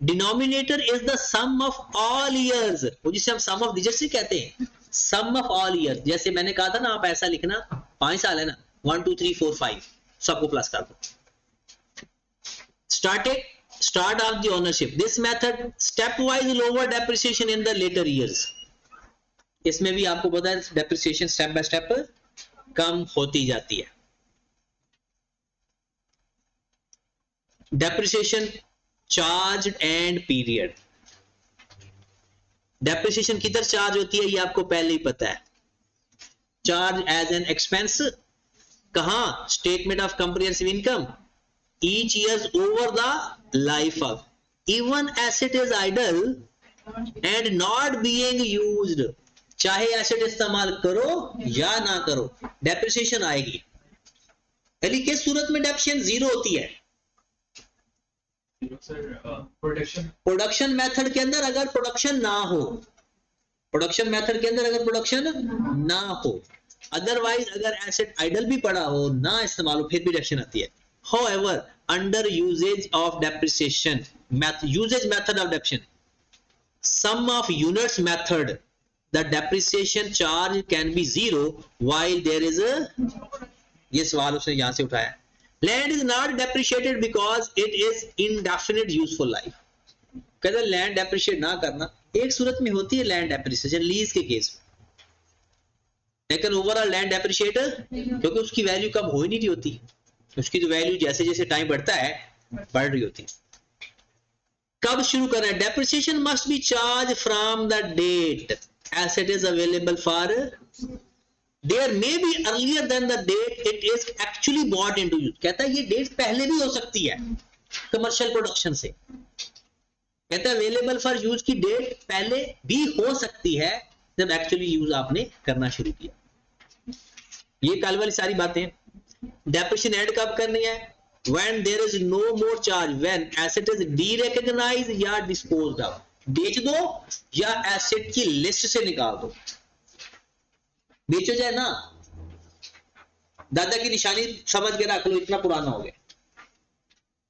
[SPEAKER 1] denominator is the sum of all years, वो जिसे हम सम ऑफ डिजिट्स ही कहते हैं, सम ऑफ ऑल ईयर। जैसे मैंने कहा था ना, आप ऐसा लिखना, 5 साल है ना, 1 2 3 4 5 सबको प्लस कर दो। Start of the ownership, this method step wise lower depreciation in the later years. इसमें भी आपको पता है डेप्रिसिएशन स्टेप बाय स्टेप कम होती जाती है। Depreciation charge and period, depreciation किधर चार्ज होती है ये आपको पहले ही पता है, चार्ज एज एन एक्सपेंस। कहां, statement of comprehensive income each year over the life of, even asset is idle and not being used, चाहे एसेट इस्तेमाल करो या ना करो डेप्रिसिएशन आएगी। यानी किस सूरत में डेप्रिसिएशन जीरो होती है, प्रोडक्शन मेथड के अंदर अगर प्रोडक्शन ना हो, प्रोडक्शन मेथड के अंदर अगर प्रोडक्शन ना हो, अदरवाइज अगर एसेट आइडल भी पड़ा हो, ना इस्तेमाल हो, फिर भी डेप्रिसिएशन आती है। However, under usage of depreciation usage method of depreciation, sum of units method, the depreciation charge can be zero while there is a, ये सवाल उसने यहां से उठाया, land is not depreciated because it is indefinite useful life। कहते land depreciate ना करना, एक सूरत में होती है लैंड डेप्रिसिएशन, लीज के केस में, लेकिन ओवरऑल लैंड डेप्रिशिएट क्योंकि उसकी वैल्यू कम हो ही नहीं रही होती, उसकी तो वैल्यू जैसे जैसे टाइम बढ़ता है बढ़ रही होती। कब शुरू करना है? Depreciation must be charge from the date asset is available for, there may be earlier than the date it is actually bought into use. कहता है ये डेट पहले भी हो सकती है कमर्शियल प्रोडक्शन से, कहता है अवेलेबल फॉर यूज की डेट पहले भी हो सकती है जब एक्चुअली यूज आपने करना शुरू किया। ये कल वाली सारी बातें। डेप्रिसिएशन ऐड कब करनी है? when there is no more charge, when asset is derecognized या disposed of, बेच दो या एसेट की लिस्ट से निकाल दो। बेचो जाए ना, दादा की निशानी समझ के रख लो, इतना पुराना हो गया,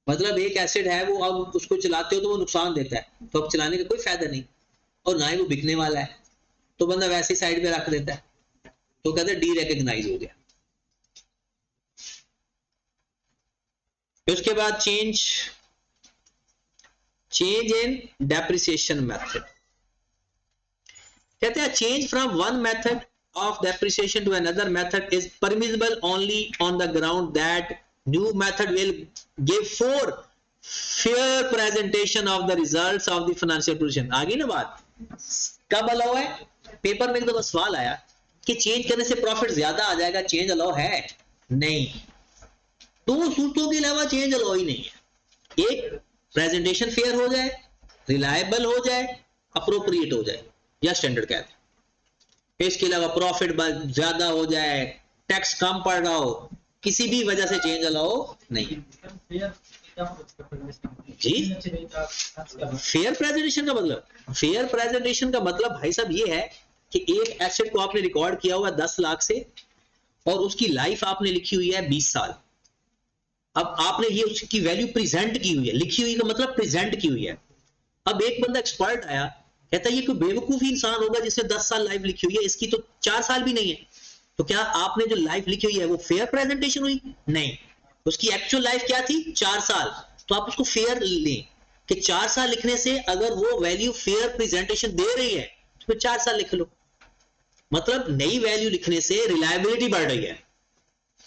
[SPEAKER 1] मतलब एक एसेट है वो अब उसको चलाते हो तो वो नुकसान देता है तो अब चलाने का कोई फायदा नहीं और ना ही वो बिकने वाला है, तो बंदा वैसे ही साइड पे रख देता है, तो कहते हैं डीरेकग्नाइज हो गया। उसके बाद चेंज इन डेप्रिसिएशन मेथड, कहते हैं change from one method of depreciation to another method is permissible only on the ground that new method will give fair presentation of the results of the financial position। आगे ना बात कब allow है? Paper में एक दफा सवाल आया कि चेंज करने से प्रॉफिट ज्यादा आ जाएगा, चेंज अलाउ है? नहीं, दो सूत्रों के अलावा चेंज अलाउ ही नहीं है। एक प्रेजेंटेशन फेयर हो जाए, रिलायबल हो जाए, अप्रोप्रिएट हो जाए या स्टैंडर्ड कहते हैं, इसके अलावा प्रॉफिट ज्यादा हो जाए, टैक्स कम पड़ रहा हो, किसी भी वजह से चेंज अलाउ नहीं। जी फेयर प्रेजेंटेशन का मतलब, फेयर प्रेजेंटेशन का मतलब भाई साहब ये है कि एक एसेट को आपने रिकॉर्ड किया हुआ 10 लाख से और उसकी लाइफ आपने लिखी हुई है 20 साल। अब आपने ये उसकी वैल्यू प्रेजेंट की हुई है, लिखी हुई का मतलब प्रेजेंट की हुई है। अब एक बंदा एक्सपर्ट आया, कहता है ये कोई बेवकूफी इंसान होगा जिसने 10 साल लाइफ लिखी हुई है, इसकी तो 4 साल भी नहीं है, तो क्या आपने जो लाइफ लिखी हुई है वो फेयर प्रेजेंटेशन हुई? नहीं, उसकी एक्चुअल लाइफ क्या थी? 4 साल। तो आप उसको फेयर लें कि 4 साल लिखने से अगर वो वैल्यू फेयर प्रेजेंटेशन दे रही है तो फिर 4 साल लिख लो। मतलब नई वैल्यू लिखने से रिलायबिलिटी बढ़ रही है,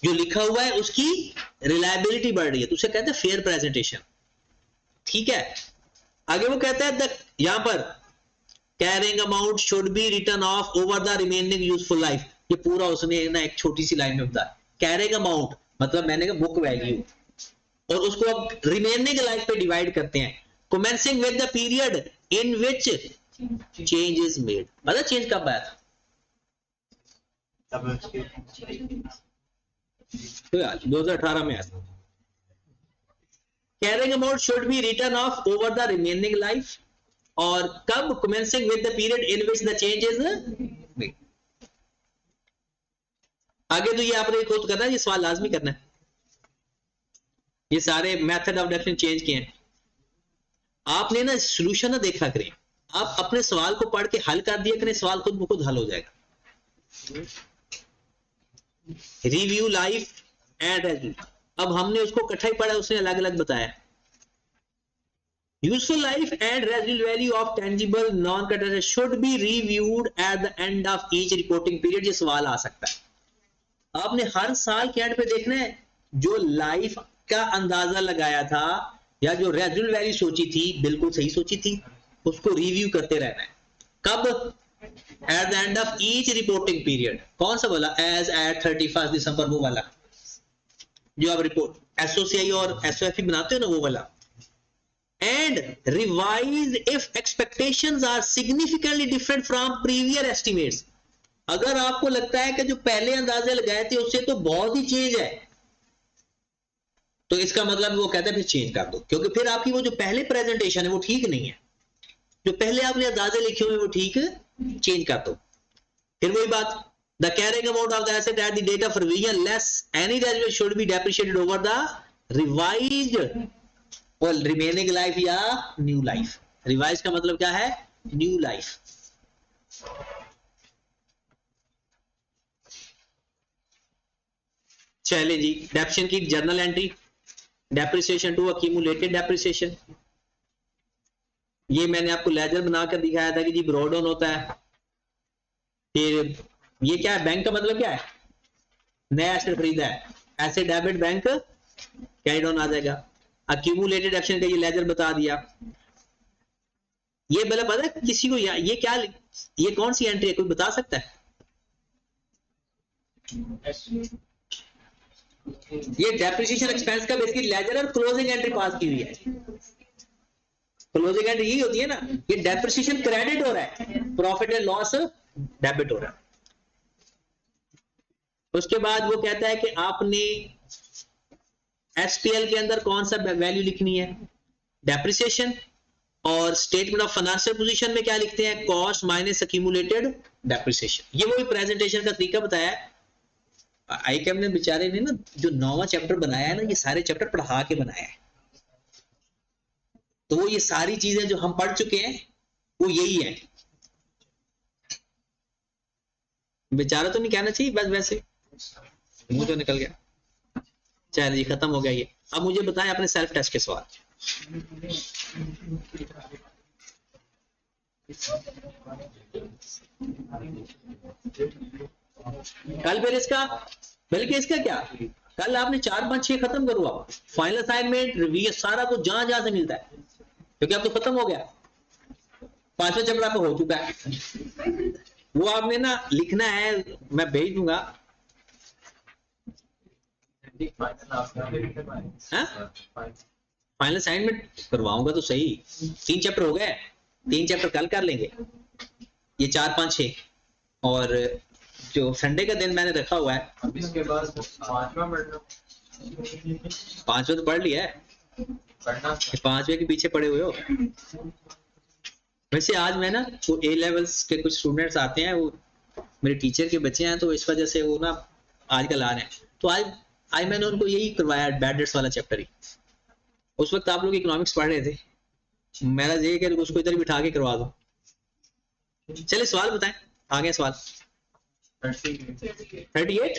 [SPEAKER 1] जो लिखा हुआ है उसकी रिलायबिलिटी बढ़ रही है, तो उसे कहते हैं फेयर प्रेजेंटेशन। ठीक है, आगे वो कहता है यहां पर carrying amount should be return of over the remaining useful life. ये पूरा उसने ना एक छोटी सी लाइन में बताया। कैरिंग अमाउंट मतलब मैंने कहा बुक वैल्यू, और उसको अब रिमेनिंग लाइफ पे डिवाइड करते हैं। Commencing with the period in which change is made, मतलब चेंज कब आया था? तो यार 2018 में आया था। Carrying amount should be return of over the remaining life, और कब? Commencing with the period in which the change is made. आगे तो ये आपने खुद करना है, ये सवाल लाजमी करना है। ये सारे मेथड ऑफ डेफिनेशन चेंज किए हैं आपने ना, सॉल्यूशन ना देखा करें, आप अपने सवाल को पढ़ के हल कर दिया करें, सवाल खुद ब खुद हल हो जाएगा। रिव्यू लाइफ एंड रेज्यूम, अब हमने उसको इकट्ठा ही पढ़ा, उसने अलग अलग बताया। Useful life and residual value of tangible non current asset should be reviewed at the end of each reporting period. ये सवाल आ सकता है, आपने हर साल के एंड पे देखना है जो लाइफ का अंदाजा लगाया था या जो रेजिडुअल वैल्यू सोची थी, बिल्कुल सही सोची थी, उसको रिव्यू करते रहना है। कब? At the end of each reporting period. कौन सा वाला? एज एट 31 दिसंबर, वो वाला जो आप रिपोर्ट एसओसीआई और एसओएफई बनाते हो ना, वो वाला। And revise if expectations are significantly different from previous estimates। अगर आपको लगता है कि जो पहले अंदाजे लगाए थे उससे तो बहुत ही चेंज है, तो इसका मतलब वो कहता है फिर चेंज कर दो, क्योंकि फिर आपकी वो जो पहले प्रेजेंटेशन है वो ठीक नहीं है, जो पहले आपने अंदाजे लिखे हुए वो ठीक, चेंज कर दो। फिर वही बात, the carrying amount of the asset at the date of revision less any residual should be depreciated over the revised और रिमेनिंग लाइफ या न्यू लाइफ। रिवाइज का मतलब क्या है? New life. चले जी, डेप्रिसिएशन की journal entry, depreciation to accumulated depreciation. ये मैंने आपको लेजर बनाकर दिखाया था कि जी ब्रॉड ऑन होता है, फिर ये क्या है, बैंक का मतलब क्या है, नया एसेट खरीदा है, asset debit bank carried on आ जाएगा। अक्यूमुलेटेड एक्शन का ये लेजर बता दिया। ये मतलब पता है किसी को, ये क्या, ये कौन सी एंट्री है, कोई बता सकता है? ये डेप्रिसिएशन एक्सपेंस का बेसिकली लेजर और क्लोजिंग एंट्री पास की हुई है। क्लोजिंग एंट्री यही होती है ना, ये डेप्रिसिएशन क्रेडिट हो रहा है, प्रॉफिट एंड लॉस डेबिट हो रहा है। उसके बाद वो कहता है कि आपने एसपीएल के अंदर कौन सा वैल्यू लिखनी है, डेप्रिसिएशन, और स्टेटमेंट ऑफ फाइनेंशियल पोजीशन में क्या लिखते हैं, कॉस्ट माइनस एक्यूमुलेटेड डेप्रिसिएशन। ये वो भी प्रेजेंटेशन का तरीका बताया है। आईकैम ने बेचारे ने ना जो 9वां चैप्टर बनाया है ना, ये सारे चैप्टर पढ़ा के बनाया है, तो वो ये सारी चीजें जो हम पढ़ चुके हैं वो यही है। बेचारा तो नहीं कहना चाहिए, बस वैसे मुंह तो निकल गया। चलिए खत्म हो गया ये। अब मुझे बताएं अपने सेल्फ टेस्ट के सवाल। कल फिर इसका, बल्कि इसका क्या, कल आपने 4 5 6 खत्म करो, आप फाइनल असाइनमेंट रिव्यू सारा कुछ जहां जहां से मिलता है, क्योंकि अब तो खत्म हो गया, 5वां चैप्टर आपका हो चुका है। वो आपने ना लिखना है, मैं भेज दूंगा। फाइनल असाइनमेंट करवाऊंगा तो सही, 3 चैप्टर हो गए, 3 चैप्टर कल कर लेंगे, ये 4 5 6, और जो संडे का दिन मैंने रखा हुआ है,
[SPEAKER 4] अब इसके बाद 5वां पढ़ना,
[SPEAKER 1] 5वां तो पढ़ लिया है,
[SPEAKER 4] पढ़ना
[SPEAKER 1] 5वें के पीछे पड़े हुए हो। वैसे आज मैं ना, वो ए लेवल्स के कुछ स्टूडेंट्स आते हैं, वो मेरे टीचर के बच्चे हैं, तो इस वजह से वो ना आजकल आ रहे हैं, तो आज मैंने उनको यही करवाया, बैड डेट्स वाला चैप्टर ही। उस वक्त आप लोग इकोनॉमिक्स पढ़ रहे थे, मेरा ये कि उसको इधर बिठा के करवा दो। चलिए सवाल बताएं, आगे सवाल। 38,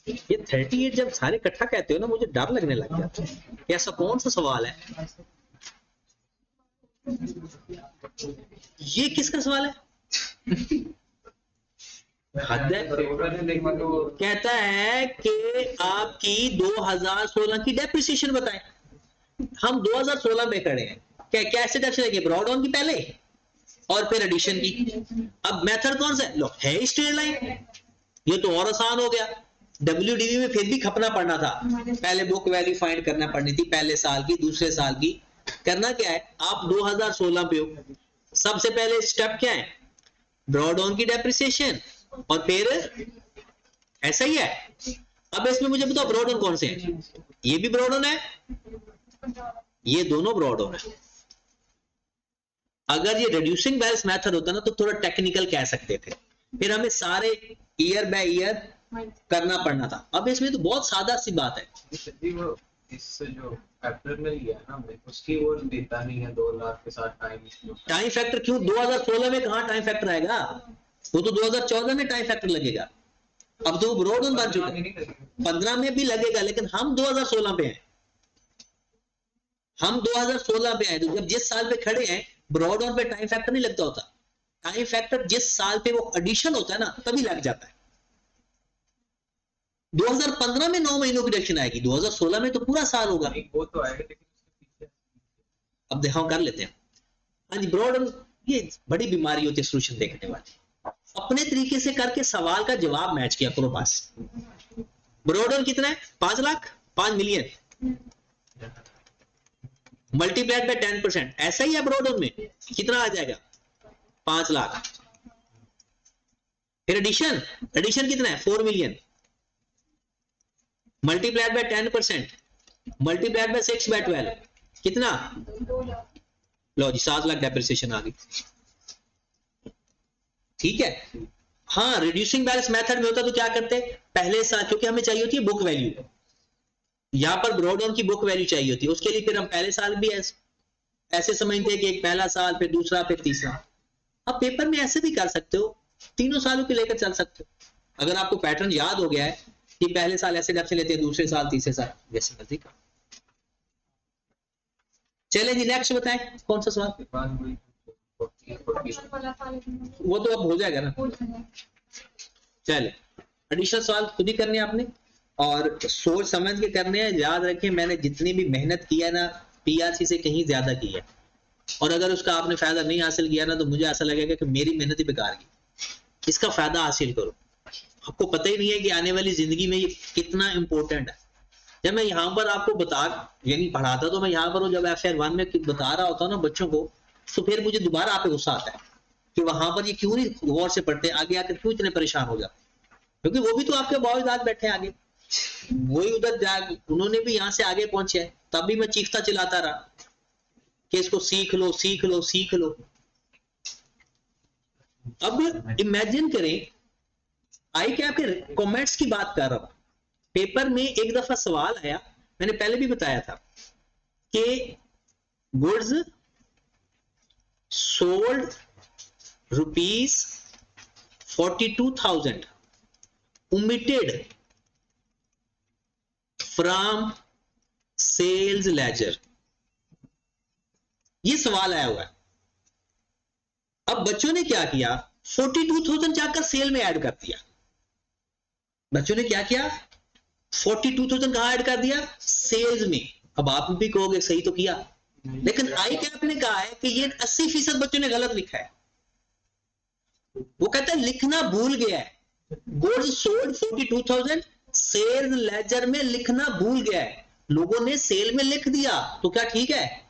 [SPEAKER 1] ये 38 जब सारे इकट्ठा कहते हो ना, मुझे डर लगने लग जाता है, ऐसा कौन सा सवाल है, ये किसका सवाल है? हद है। कहता है कि आपकी 2016 की डेप्रिसिएशन बताएं। हम 2016 में खड़े हैं, कैसे डेप्रिसिएशन ब्रॉड ऑन की पहले और फिर एडिशन की। अब मेथड कौन सा है, लो है स्ट्रेट लाइन, ये तो और आसान हो गया। WDV में फिर भी खपना पड़ना था, पहले बुक वैल्यू फाइंड करना पड़नी थी, पहले साल की, दूसरे साल की। करना क्या है, आप 2016 पे हो, सबसे पहले स्टेप क्या है, ब्रॉड ऑन की डेप्रिसिएशन, और फिर ऐसा ही है। अब इसमें मुझे बताओ ब्रॉड ऑन कौन से हैं, ये भी ब्रॉड ऑन है, ये दोनों ब्रॉड ऑन है। अगर ये रिड्यूसिंग बैलेंस मेथड होता ना तो थोड़ा टेक्निकल कह सकते थे, फिर हमें सारे ईयर बाय ईयर करना पड़ना था। अब इसमें तो बहुत सादा सी बात है।
[SPEAKER 4] वो इससे जो फैक्टर मिल गया ना हमें, उसकी वो देता नहीं है 2 लाख के साथ टाइम
[SPEAKER 1] फैक्टर क्यों 2016 में कहां टाइम फैक्टर आएगा, वो तो 2014 में टाइम फैक्टर लगेगा। अब तो ब्रॉड ऑन बन चुका है, 15 में भी लगेगा, लेकिन हम 2016 पे हैं, हम 2016 पे हैं, तो जब जिस साल पे खड़े हैं ब्रॉड ऑन पे टाइम फैक्टर नहीं लगता होता, टाइम फैक्टर जिस साल पे वो एडिशन होता है ना तभी लग जाता है। 2015 में 9 महीनों की डिडक्शन आएगी, 2016 में तो पूरा साल होगा।
[SPEAKER 4] वो तो आएगा, लेकिन
[SPEAKER 1] अब देखो हम कर लेते हैं। हाँ जी, ब्रॉड ऑन ये बड़ी बीमारी होती है सोल्यूशन देखने वाली, अपने तरीके से करके सवाल का जवाब मैच किया करो पास। ब्रॉड ऑन कितना है, 5 लाख, 5 मिलियन मल्टीप्लाइड बाय 10%, ऐसा ही है। ब्रॉड ऑन में कितना आ जाएगा, 5 लाख। फिर एडिशन, एडिशन कितना है, 4 million multiplied by 10%, multiplied by 6 by 12, कितना, लो जी 7 लाख डेप्रिसिएशन आ गई। ठीक है। हाँ, रिड्यूसिंग बैलेंस मेथड में होता तो क्या करते, पहले साल, क्योंकि हमें चाहिए होती है बुक वैल्यू, यहां पर ब्रॉड ऑन की बुक वैल्यू चाहिए होती है, उसके लिए फिर हम पहले साल भी ऐसे समझते हैं कि एक पहला साल, फिर दूसरा, फिर तीसरा। अब पेपर में ऐसे भी कर सकते हो, तीनों सालों के लेकर चल सकते हो। अगर आपको पैटर्न याद हो गया है कि पहले साल ऐसे डेप्थ लेते हैं, दूसरे साल, तीसरे साल, जैसे मर्जी का। चले जी नेक्स्ट बताएं, कौन सा सवाल, वो तो अब हो जाएगा ना। चले, एडिशनल सवाल खुद ही करने हैं आपने और सोच समझ के करने हैं। याद रखें मैंने जितनी भी मेहनत की है ना पीआरसी से कहीं ज्यादा की है, और अगर उसका आपने फायदा नहीं हासिल किया ना तो मुझे ऐसा लगेगा कि मेरी मेहनत ही बेकार की। इसका फायदा हासिल करो। आपको पता ही नहीं है कि आने वाली जिंदगी में ये कितना इंपॉर्टेंट है। जब मैं यहाँ पर आपको यानी पढ़ाता तो मैं यहाँ पर जब FR1 में बता रहा होता हूँ ना बच्चों को, तो फिर मुझे दोबारा आप पे गुस्सा आता है कि वहां पर ये क्यों नहीं गौर से पढ़ते, आगे आकर क्यों इतने परेशान हो जाते, क्योंकि वो भी तो आपके बावजूद बैठे आगे, वही उधर जा, उन्होंने भी यहाँ से आगे पहुंचे हैं, तब भी मैं चीखता चिल्लाता रहा कि इसको सीख लो सीख लो सीख लो। अब इमेजिन करें आई कैप के कमेंट्स की बात कर रहा हूं, पेपर में एक दफा सवाल आया, मैंने पहले भी बताया था कि goods sold ₹42,000 omitted from sales ledger, ये सवाल आया हुआ है। अब बच्चों ने क्या किया, 42,000 जाकर सेल में ऐड कर दिया। बच्चों ने क्या किया, 42,000 कहां ऐड कर दिया, सेल्स में। अब आप भी कहोगे सही तो किया, लेकिन आई कैप ने कहा है कि ये 80% बच्चों ने गलत लिखा है। वो कहता है लिखना भूल गया है, गुड्स सोल्ड 42,000 सेल्स लेजर में लिखना भूल गया है। लोगों ने सेल में लिख दिया तो क्या ठीक है,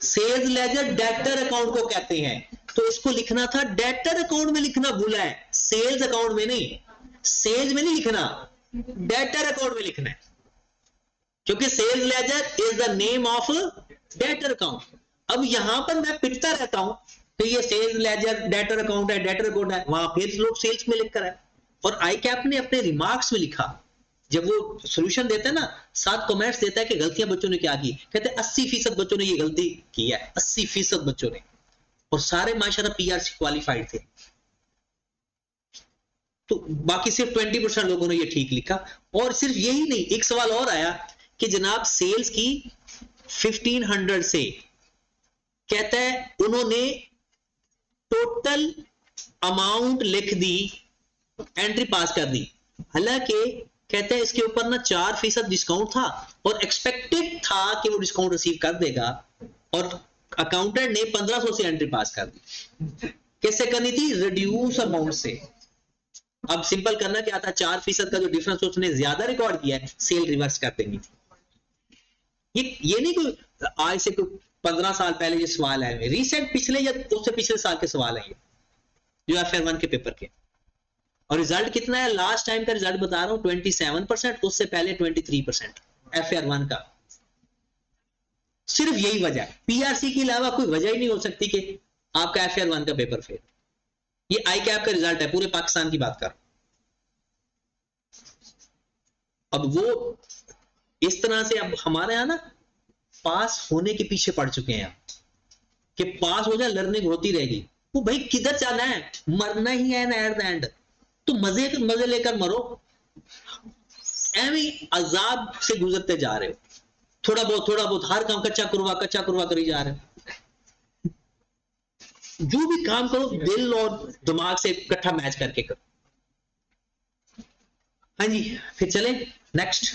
[SPEAKER 1] सेल्स लेजर डेटर अकाउंट को कहते हैं, तो इसको लिखना था डेटर अकाउंट में लिखना भूला है, सेल्स अकाउंट में नहीं, सेल्स में नहीं लिखना, डेटर अकाउंट में लिखना है, क्योंकि sales ledger is the name of debtor account. अब यहां पर मैं पिटता रहता हूं तो ये सेल्स लेजर डेटर अकाउंट है, डेटर अकाउंट है, वहां फिर लोग सेल्स में लिख कर है। और आई कैप ने अपने रिमार्क्स में लिखा, जब वो सॉल्यूशन देता है ना 7 कमेंट्स देता है कि गलतियां बच्चों ने क्या की, कहते हैं 80% बच्चों ने ये गलती की है, 80% बच्चों ने, और सारे माशाल्लाह पीआरसी क्वालिफाइड थे, तो बाकी सिर्फ 20% लोगों ने ये ठीक लिखा। और सिर्फ यही नहीं, एक सवाल और आया कि जनाब सेल्स की 1500 से, कहता है उन्होंने टोटल अमाउंट लिख दी, एंट्री पास कर दी, हालांकि कहते हैं इसके ऊपर ना 4% डिस्काउंट था और एक्सपेक्टेड था कि वो डिस्काउंट रिसीव कर देगा, और अकाउंटेंट ने 1500 से एंट्री पास कर दी। कैसे करनी थी, रिड्यूस अमाउंट से। अब सिंपल करना क्या था, 4% का जो डिफरेंस उसने ज्यादा रिकॉर्ड किया है, सेल रिवर्स कर देनी थी। ये नहीं कोई आज से कोई 15 साल पहले ये सवाल है, रिसेंट पिछले या उससे पिछले साल के सवाल है ये, जो FR1 के पेपर के। और रिजल्ट कितना है, लास्ट टाइम का रिजल्ट बता रहा हूं 27%, उससे पहले 23% FR1 का। सिर्फ यही वजह है, पीआरसी के अलावा कोई वजह ही नहीं हो सकती कि आपका FR1 का पेपर फेल। ये आई कैप का रिजल्ट है, पूरे पाकिस्तान की बात कर। अब वो इस तरह से, अब हमारे यहां ना पास होने के पीछे पड़ चुके हैं कि पास हो जाए, लर्निंग होती रहेगी। वो भाई किधर जाना है, मरना ही है ना एट द एंड, तो मजे लेकर मरो, ऐਵੇਂ अजाब से गुजरते जा रहे हो, थोड़ा बहुत हर काम कच्चा कुरवा करी जा रहे हो। जो भी काम करो दिल और दिमाग से इकट्ठा मैच करके करो। हाँ जी, फिर चले नेक्स्ट।